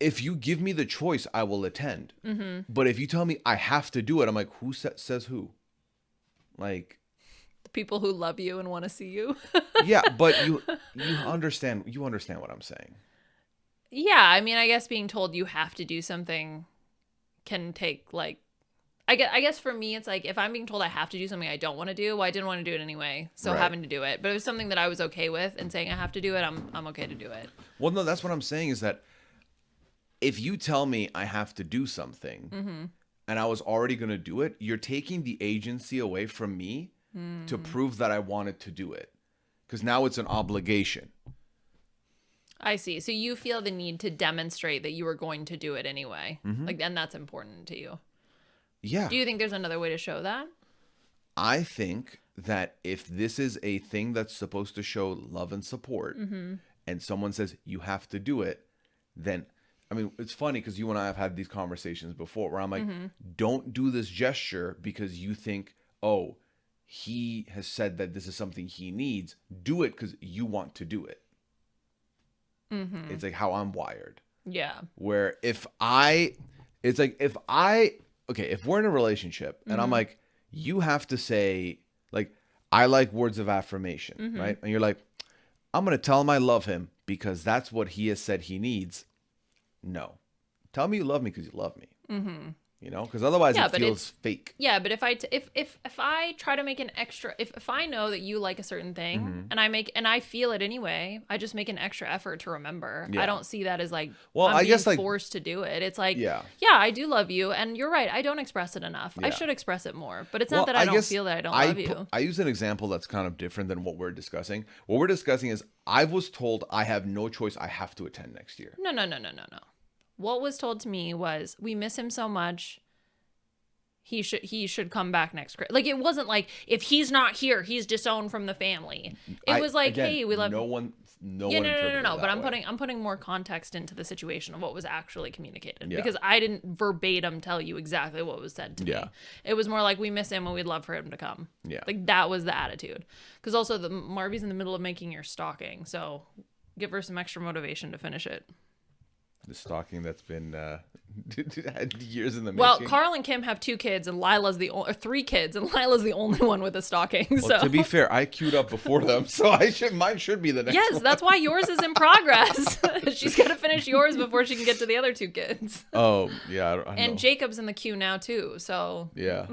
If you give me the choice, I will attend. Mm-hmm. But if you tell me I have to do it, I'm like, who says who? Like, The people who love you and want to see you. yeah, but you understand what I'm saying. Yeah, I mean, I guess being told you have to do something can take like. I guess for me, it's like if I'm being told I have to do something I don't want to do, well, I didn't want to do it anyway, so Right. having to do it. But it was something that I was okay with, and saying I have to do it, I'm okay to do it. Well, no, that's what I'm saying is that if you tell me I have to do something Mm-hmm. and I was already going to do it, you're taking the agency away from me to prove that I wanted to do it. Because now it's an obligation. I see. So you feel the need to demonstrate that you were going to do it anyway, like, and that's important to you. Yeah. Do you think there's another way to show that? I think that if this is a thing that's supposed to show love and support and someone says you have to do it, then, I mean, it's funny because you and I have had these conversations before where I'm like, don't do this gesture because you think, oh, he has said that this is something he needs. Do it because you want to do it. It's like how I'm wired. Yeah. Where if we're in a relationship and I'm like, you have to say, like, I like words of affirmation, right? And you're like, I'm going to tell him I love him because that's what he has said he needs. No. Tell me you love me because you love me. You know, because otherwise Yeah, it but feels fake. Yeah, but if I try to make an extra, if I know that you like a certain thing and I feel it anyway, I just make an extra effort to remember. Yeah. I don't see that as like, Well, I'm I being guess, like- forced to do it. It's like, Yeah. I do love you, and you're right. I don't express it enough. I Yeah. should express it more, but it's not that I don't feel that I don't love you. I use an example that's kind of different than what we're discussing. What we're discussing is I was told I have no choice. I have to attend next year. No. What was told to me was, we miss him so much. He should come back next Christmas. Like, it wasn't like, if he's not here, he's disowned from the family. It was like, again, hey, we love no one no Yeah, one interpreted it no. But that way. I'm putting more context into the situation of what was actually communicated Yeah. because I didn't verbatim tell you exactly what was said to Yeah. me. It was more like we miss him and we'd love for him to come. Yeah. Like that was the attitude. Because also the Marby's in the middle of making your stocking, so give her some extra motivation to finish it. The stocking that's been had years in the Well, making. Carl and Kim have 2 kids and Lila's or 3 kids and Lila's the only one with a stocking. Well, So to be fair, I queued up before them, so mine should be the next yes, one. that's why yours is in progress. She's got to finish yours before she can get to the other 2 kids. Oh, yeah. I And know. Jacob's in the queue now too. So Yeah.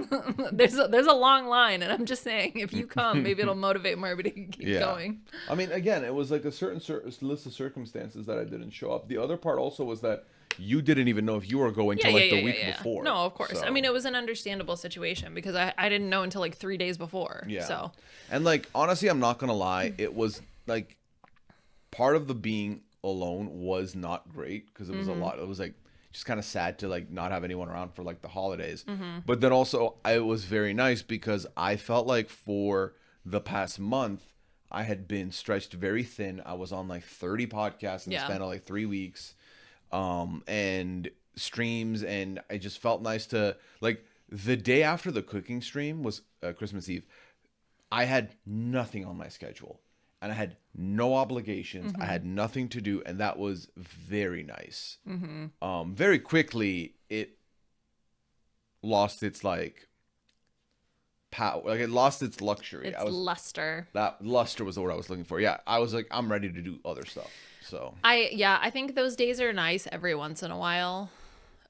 there's a long line, and I'm just saying, if you come, maybe it'll motivate Marby to keep Yeah. going. I mean, again, it was like a certain list of circumstances that I didn't show up. The other part also was that you didn't even know if you were going till like the week before. No, of course. So. I mean, it was an understandable situation because I didn't know until like 3 days before. Yeah. So And like honestly, I'm not gonna lie, it was like part of the being alone was not great because it was a lot. It was like just kind of sad to like not have anyone around for like the holidays. But then also it was very nice because I felt like for the past month I had been stretched very thin. I was on like 30 podcasts in the span of like 3 weeks. And streams, and I just felt nice to like the day after the cooking stream was Christmas Eve. I had nothing on my schedule and I had no obligations. I had nothing to do, and that was very nice. Very quickly it lost its like power, like it lost its luxury. it's luster. That luster was the word I was looking for. Yeah, I was like, I'm ready to do other stuff. So I think those days are nice every once in a while,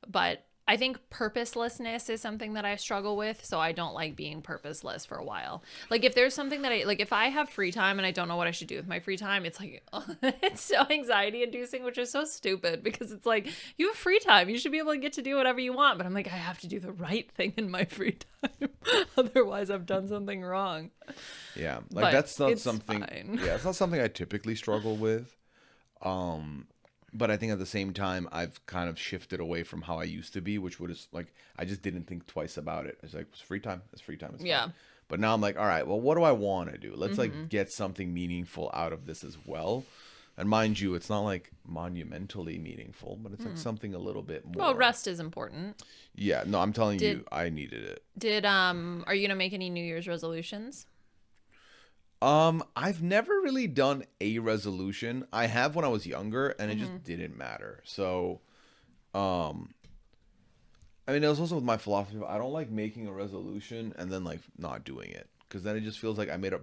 but I think purposelessness is something that I struggle with, so I don't like being purposeless for a while. Like if there's something that if I have free time and I don't know what I should do with my free time, it's like it's so anxiety inducing, which is so stupid because it's like you have free time, you should be able to get to do whatever you want, but I'm like I have to do the right thing in my free time, otherwise I've done something wrong. yeah, like But that's not it's something. fine. Yeah, it's not something I typically struggle with. But I think at the same time, I've kind of shifted away from how I used to be, which was like, I just didn't think twice about it. It's like, it's free time. It's free time. It's Yeah. fine. But now I'm like, all right, well, what do I want to do? Let's like get something meaningful out of this as well. And mind you, it's not like monumentally meaningful, but it's like something a little bit more. Well, rest is important. Yeah, no, I'm telling you, I needed it. Are you gonna make any New Year's resolutions? I've never really done a resolution. I have when I was younger, and it just didn't matter. So, I mean, it was also with my philosophy. I don't like making a resolution and then like not doing it, because then it just feels like I made a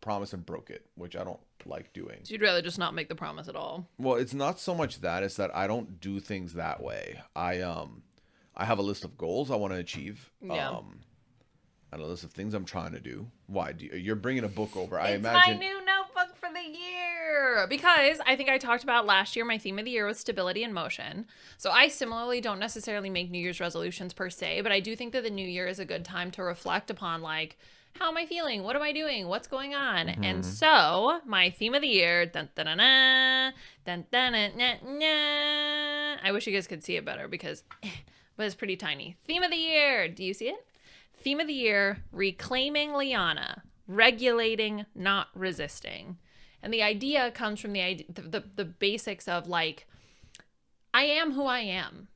promise and broke it, which I don't like doing. So you'd rather just not make the promise at all. Well, it's not so much that, it's that I don't do things that way. I have a list of goals I want to achieve. Yeah. And a list of things I'm trying to do. Why? You're bringing a book over. I It's imagine. my new notebook for the year. Because I think I talked about last year, my theme of the year was stability and motion. So I similarly don't necessarily make New Year's resolutions per se, but I do think that the new year is a good time to reflect upon like, how am I feeling? What am I doing? What's going on? And so my theme of the year, dun, dun, dun, dun, dun, dun, dun, dun, dun. I wish you guys could see it better because, but it's pretty tiny. Theme of the year. Do you see it? Theme of the year, reclaiming Liana, regulating, not resisting. And the idea comes from the basics of like, I am who I am.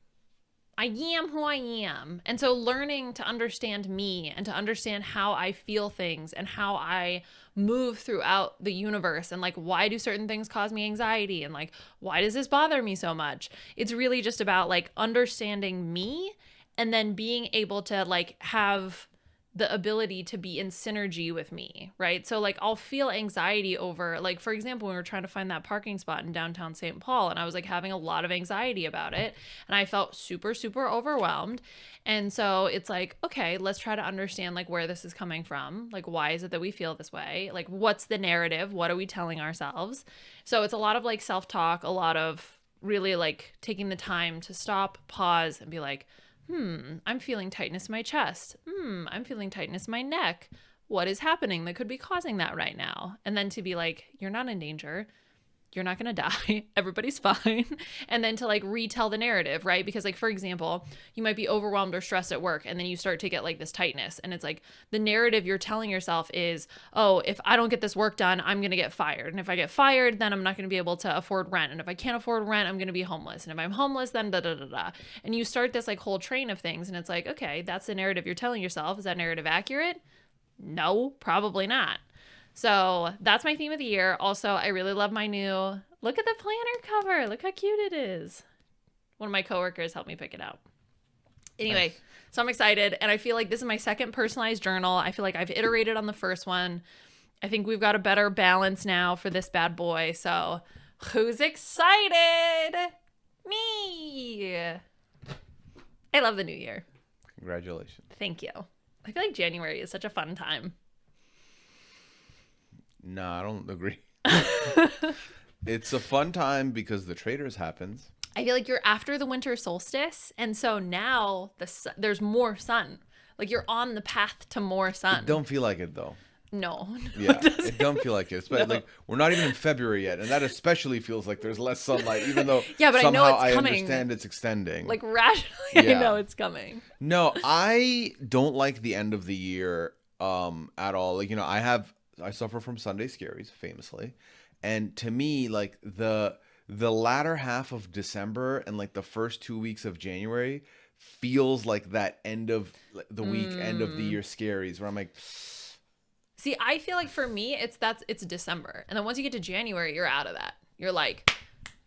I am who I am. And so learning to understand me and to understand how I feel things and how I move throughout the universe and like, why do certain things cause me anxiety? And like, why does this bother me so much? It's really just about like understanding me and then being able to like have the ability to be in synergy with me, right? So like I'll feel anxiety over, like for example, when we were trying to find that parking spot in downtown St. Paul, and I was like having a lot of anxiety about it, and I felt super, super overwhelmed. And so it's like, okay, let's try to understand like where this is coming from. Like, why is it that we feel this way? Like, what's the narrative? What are we telling ourselves? So it's a lot of like self-talk, a lot of really like taking the time to stop, pause, and be like, I'm feeling tightness in my chest. I'm feeling tightness in my neck. What is happening that could be causing that right now? And then to be like, you're not in danger. you're not going to die. Everybody's fine. And then to like retell the narrative, right? Because like, for example, you might be overwhelmed or stressed at work and then you start to get like this tightness. And it's like the narrative you're telling yourself is, oh, if I don't get this work done, I'm going to get fired. And if I get fired, then I'm not going to be able to afford rent. And if I can't afford rent, I'm going to be homeless. And if I'm homeless, then da da da da. And you start this like whole train of things. And it's like, okay, that's the narrative you're telling yourself. Is that narrative accurate? No, probably not. So that's my theme of the year. Also, I really love my new, look at the planner cover. Look how cute it is. One of my coworkers helped me pick it out. Anyway, nice. So I'm excited. And I feel like this is my second personalized journal. I feel like I've iterated on the first one. I think we've got a better balance now for this bad boy. So who's excited? Me. I love the new year. Congratulations. Thank you. I feel like January is such a fun time. No, I don't agree. It's a fun time because the traders happens. I feel like you're after the winter solstice, and so now there's more sun. Like you're on the path to more sun. It don't feel like it though. No. Yeah, it don't feel like it. Especially, like we're not even in February yet, and that especially feels like there's less sunlight, even though yeah, but somehow I know it's coming. Understand it's extending. Like rationally, I know it's coming. No, I don't like the end of the year at all. Like, you know, I suffer from Sunday scaries, famously. And to me, like the latter half of December and like the first 2 weeks of January feels like that end of the week, end of the year scaries where I'm like, see, I feel like for me, it's December. And then once you get to January, you're out of that. You're like,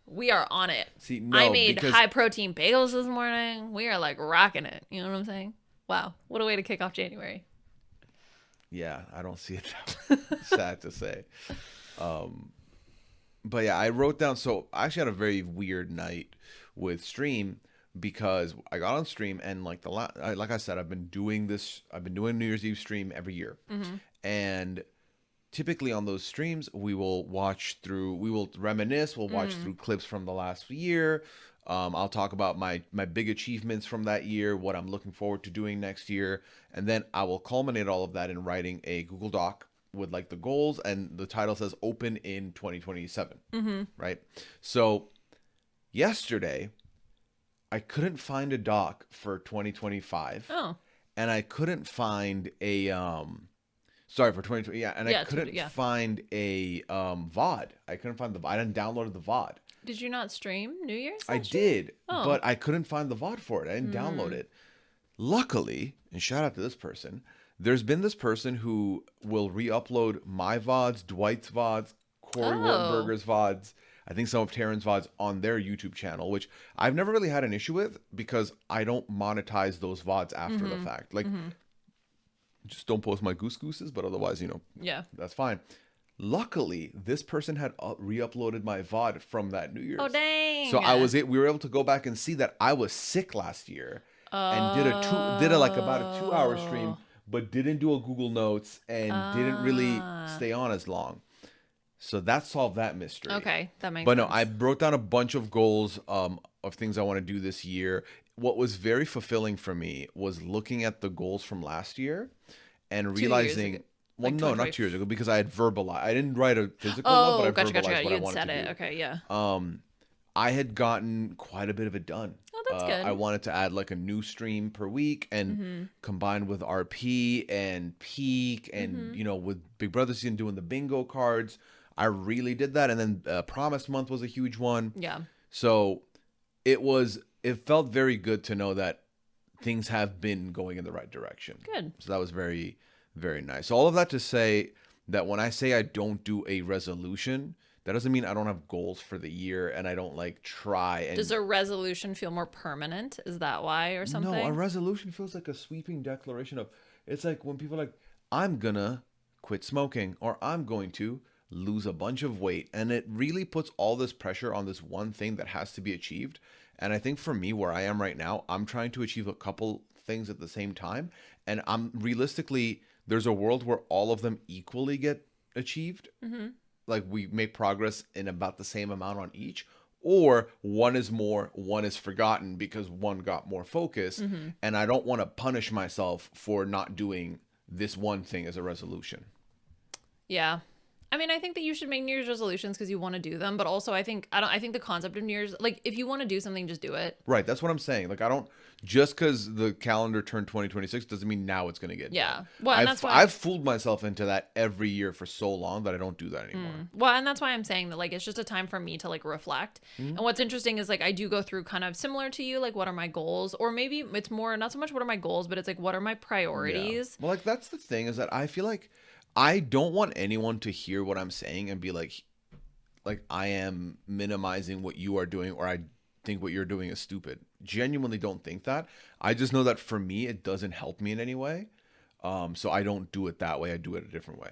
we are on it. See, no, I made high protein bagels this morning. We are like rocking it. You know what I'm saying? Wow. What a way to kick off January. Yeah, I don't see it that way. Sad to say. But yeah, I wrote down, so I actually had a very weird night with stream because I got on stream and like like I said, I've been doing New Year's Eve stream every year. Mm-hmm. And typically on those streams, we will reminisce, we'll watch through clips from the last year. I'll talk about my big achievements from that year, what I'm looking forward to doing next year. And then I will culminate all of that in writing a Google Doc with like the goals, and the title says open in 2027. Mm-hmm. Right. So yesterday I couldn't find a doc for 2025. Oh. And I couldn't find a, for 2020. Yeah. And I couldn't find a VOD. I couldn't find I didn't download the VOD. Did you not stream New Year's? I did, but I couldn't find the VOD for it. I didn't download it. Luckily, and shout out to this person, there's been this person who will re-upload my VODs, Dwight's VODs, Corey Wartenberger's VODs, I think some of Taryn's VODs on their YouTube channel, which I've never really had an issue with because I don't monetize those VODs after the fact. Like, just don't post my gooses, but otherwise, you know, that's fine. Luckily, this person had re-uploaded my VOD from that New Year's. Oh, dang. So we were able to go back and see that I was sick last year and did about a 2-hour stream, but didn't do a Google Notes and didn't really stay on as long. So that solved that mystery. Okay, that makes sense. But no, I wrote down a bunch of goals of things I want to do this year. What was very fulfilling for me was looking at the goals from last year and realizing... Well, no, not 2 years ago, because I had verbalized. I didn't write a physical one, but I verbalized what I wanted to do. Okay, yeah. I had gotten quite a bit of it done. Oh, that's good. I wanted to add like a new stream per week and combined with RP and Peak and, you know, with Big Brother season doing the bingo cards. I really did that. And then Promise Month was a huge one. Yeah. So it felt very good to know that things have been going in the right direction. Good. So that was very... very nice. All of that to say that when I say I don't do a resolution, that doesn't mean I don't have goals for the year and I don't like try. And does a resolution feel more permanent? Is that why or something? No, a resolution feels like a sweeping declaration of, it's like when people are like, I'm gonna quit smoking or I'm going to lose a bunch of weight. And it really puts all this pressure on this one thing that has to be achieved. And I think for me, where I am right now, I'm trying to achieve a couple things at the same time. And I'm realistically... there's a world where all of them equally get achieved. Mm-hmm. Like we make progress in about the same amount on each, or one is more, one is forgotten because one got more focus. Mm-hmm. And I don't want to punish myself for not doing this one thing as a resolution. Yeah. I mean, I think that you should make New Year's resolutions because you want to do them, but also I think the concept of New Year's, like, if you want to do something, just do it. Right. That's what I'm saying. Like, I don't, just because the calendar turned 2026 doesn't mean now it's going to get done. Well, and that's why I've fooled myself into that every year for so long that I don't do that anymore. Well, and that's why I'm saying that, like, it's just a time for me to, like, reflect. And what's interesting is, like, I do go through kind of similar to you, like, what are my goals? Or maybe it's more, not so much what are my goals, but it's like, what are my priorities? Yeah. Well, like, that's the thing, is that I feel like I don't want anyone to hear what I'm saying and be like I am minimizing what you are doing, or I think what you're doing is stupid. Genuinely don't think that. I just know that for me, it doesn't help me in any way. So I don't do it that way. I do it a different way.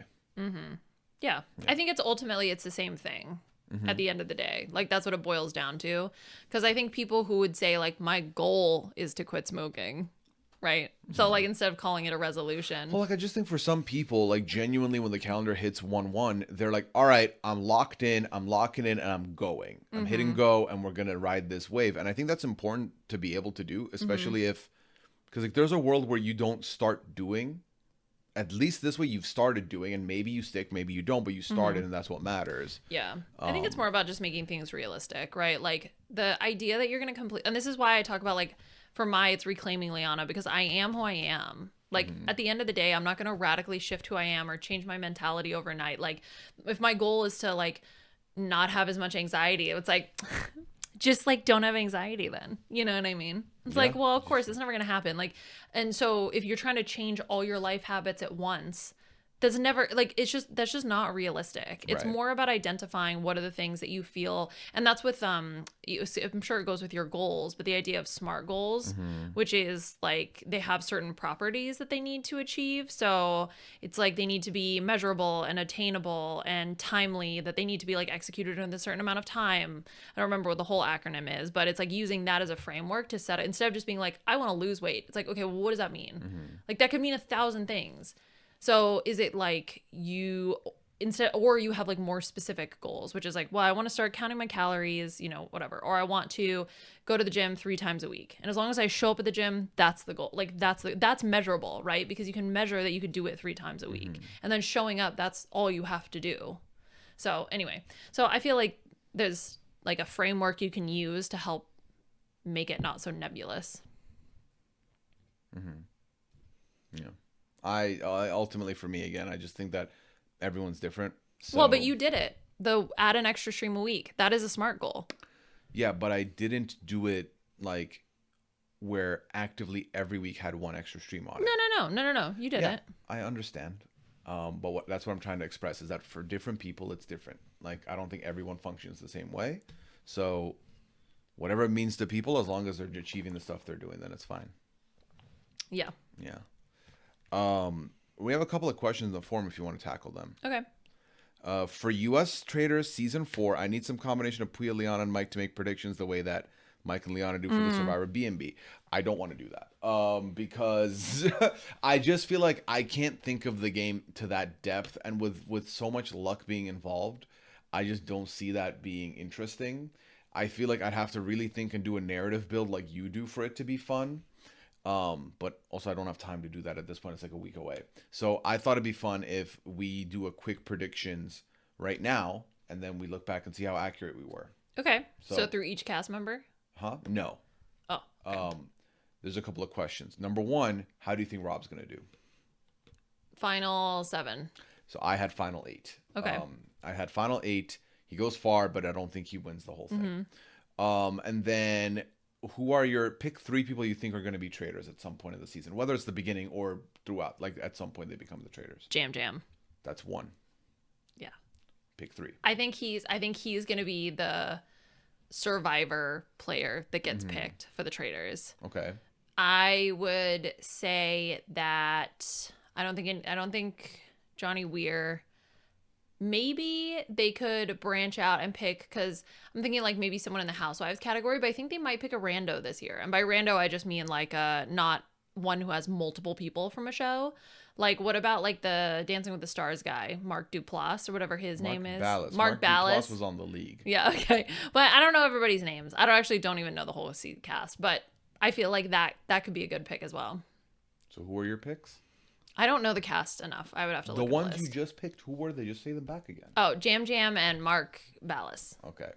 Yeah. I think it's the same thing at the end of the day. Like, that's what it boils down to. Because I think people who would say, like, my goal is to quit smoking, right? So, like, instead of calling it a resolution. Well, like, I just think for some people, like, genuinely, when the calendar hits 1/1, they're like, all right, I'm locked in, I'm locking in, and I'm going. I'm hitting go, and we're going to ride this wave. And I think that's important to be able to do, especially if, because, like, there's a world where you don't start doing, at least this way you've started doing, and maybe you stick, maybe you don't, but you started, and that's what matters. Yeah. I think it's more about just making things realistic, right? Like, the idea that you're going to complete, and this is why I talk about, like, it's reclaiming Liana, because I am who I am. Like, at the end of the day, I'm not going to radically shift who I am or change my mentality overnight. Like, if my goal is to, like, not have as much anxiety, it's like, just, like, don't have anxiety then. You know what I mean? It's like, well, of course, it's never going to happen. Like, and so if you're trying to change all your life habits at once, that's never, like, that's just not realistic. It's more about identifying what are the things that you feel. And that's with, I'm sure it goes with your goals, but the idea of SMART goals, which is, like, they have certain properties that they need to achieve. So it's like they need to be measurable and attainable and timely, that they need to be, like, executed in a certain amount of time. I don't remember what the whole acronym is, but it's like using that as a framework to set it, instead of just being like, I want to lose weight. It's like, okay, well, what does that mean? Like, that could mean 1,000 things. So is it like you have, like, more specific goals, which is like, well, I want to start counting my calories, you know, whatever. Or I want to go to the gym 3 times a week. And as long as I show up at the gym, that's the goal. Like, that's measurable, right? Because you can measure that you could do it 3 times a week. And then showing up, that's all you have to do. So anyway, so I feel like there's, like, a framework you can use to help make it not so nebulous. Yeah. I ultimately, for me, again, I just think that everyone's different. So, well, but you did it. Add an extra stream a week. That is a SMART goal. Yeah, but I didn't do it, like, where actively every week had 1 extra stream on it. No. You did it. I understand. But that's what I'm trying to express, is that for different people, it's different. Like, I don't think everyone functions the same way. So whatever it means to people, as long as they're achieving the stuff they're doing, then it's fine. Yeah. Yeah. We have a couple of questions in the forum if you want to tackle them. Okay. For U.S. Traders Season 4, I need some combination of Pooya, Liana, and Mike to make predictions the way that Mike and Liana do for the Survivor B&B. I don't want to do that because I just feel like I can't think of the game to that depth. And with so much luck being involved, I just don't see that being interesting. I feel like I'd have to really think and do a narrative build like you do for it to be fun. But also I don't have time to do that at this point. It's like a week away. So I thought it'd be fun if we do a quick predictions right now, and then we look back and see how accurate we were. Okay. So through each cast member? Huh? No. Oh. Okay. There's a couple of questions. Number 1, how do you think Rob's going to do? Final 7. So I had final 8. Okay. I had final 8. He goes far, but I don't think he wins the whole thing. And then who are your pick 3 people you think are going to be traders at some point in the season, whether it's the beginning or throughout, like at some point they become the traders. Jam. That's 1. Yeah. Pick 3. I think he's going to be the Survivor player that gets picked for the traders. Okay. I would say that I don't think Johnny Weir. Maybe they could branch out and pick, because I'm thinking like maybe someone in the housewives category, but I think they might pick a rando this year. And by rando, I just mean like not one who has multiple people from a show. Like, what about like the Dancing with the Stars guy, Mark Duplass or whatever his name is? Mark Ballas. Duplass was on the league. Yeah, okay. But I don't know everybody's names. I don't even know the whole cast, but I feel like that could be a good pick as well. So who are your picks? I don't know the cast enough. I would have to look The at ones the you list. just picked, who were they? Just say them back again. Oh, Jam Jam and Mark Ballas. Okay.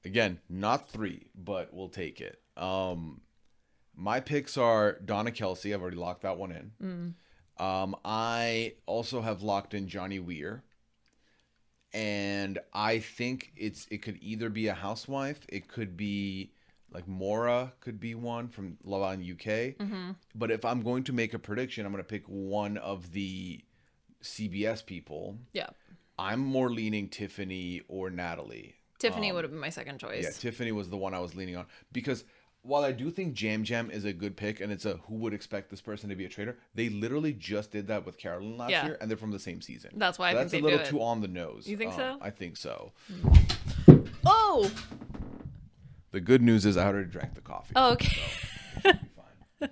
Again, not 3, but we'll take it. My picks are Donna Kelsey. I've already locked that one in. I also have locked in Johnny Weir. And I think it could either be a housewife, it could be like Maura could be one from Love Island UK. But if I'm going to make a prediction, I'm going to pick one of the CBS people. Yeah. I'm more leaning Tiffany or Natalie. Tiffany would have been my second choice. Yeah, Tiffany was the one I was leaning on because while I do think Jam Jam is a good pick and it's a who would expect this person to be a traitor, they literally just did that with Carolyn last year and they're from the same season. That's why so I that's think a they little do too it. on the nose. You think so? I think so. Oh! The good news is I already drank the coffee. Oh, okay. So it should be fine.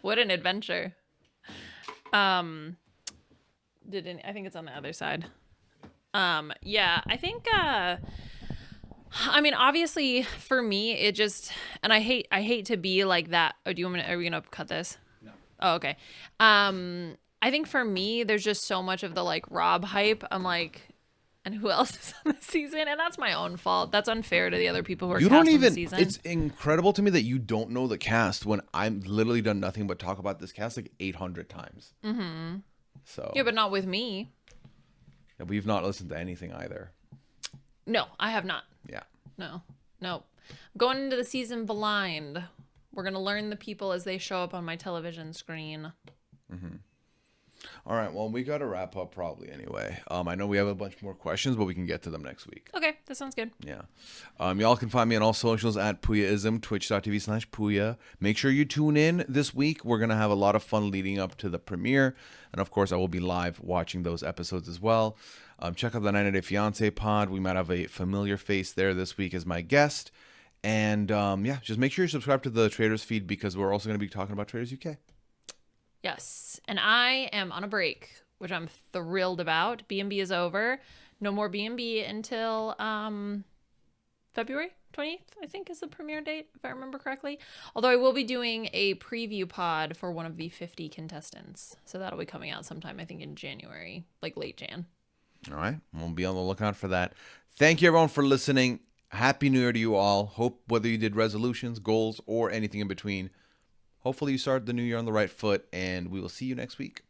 What an adventure. I think it's on the other side. Yeah, I think I mean, obviously for me it just, and I hate to be like that. Oh, are we gonna cut this? No. Oh, okay. I think for me there's just so much of the like Rob hype. I'm like, and who else is on the season? And that's my own fault. That's unfair to the other people who are You cast don't on the even. season. It's incredible to me that you don't know the cast when I've literally done nothing but talk about this cast like 800 times. So Yeah, but not with me. yeah, we've not listened to anything either. No, I have not. Yeah. No. I'm going into the season blind. We're going to learn the people as they show up on my television screen. All right. Well, we got to wrap up probably anyway. I know we have a bunch more questions, but we can get to them next week. Okay, that sounds good. Yeah. Y'all can find me on all socials at Pooyaism, twitch.tv/Pooya. Make sure you tune in this week. We're going to have a lot of fun leading up to the premiere. And of course, I will be live watching those episodes as well. Check out the 90 Day Fiance pod. We might have a familiar face there this week as my guest. And yeah, just make sure you subscribe to the Traders feed because we're also going to be talking about Traders UK. Yes, and I am on a break, which I'm thrilled about. B&B is over. No more B&B until February 20th, I think is the premiere date, if I remember correctly. Although I will be doing a preview pod for one of the 50 contestants. So that'll be coming out sometime, I think, in January, like late Jan. All right. We'll be on the lookout for that. Thank you, everyone, for listening. Happy New Year to you all. Hope whether you did resolutions, goals, or anything in between, hopefully you start the new year on the right foot, and we will see you next week.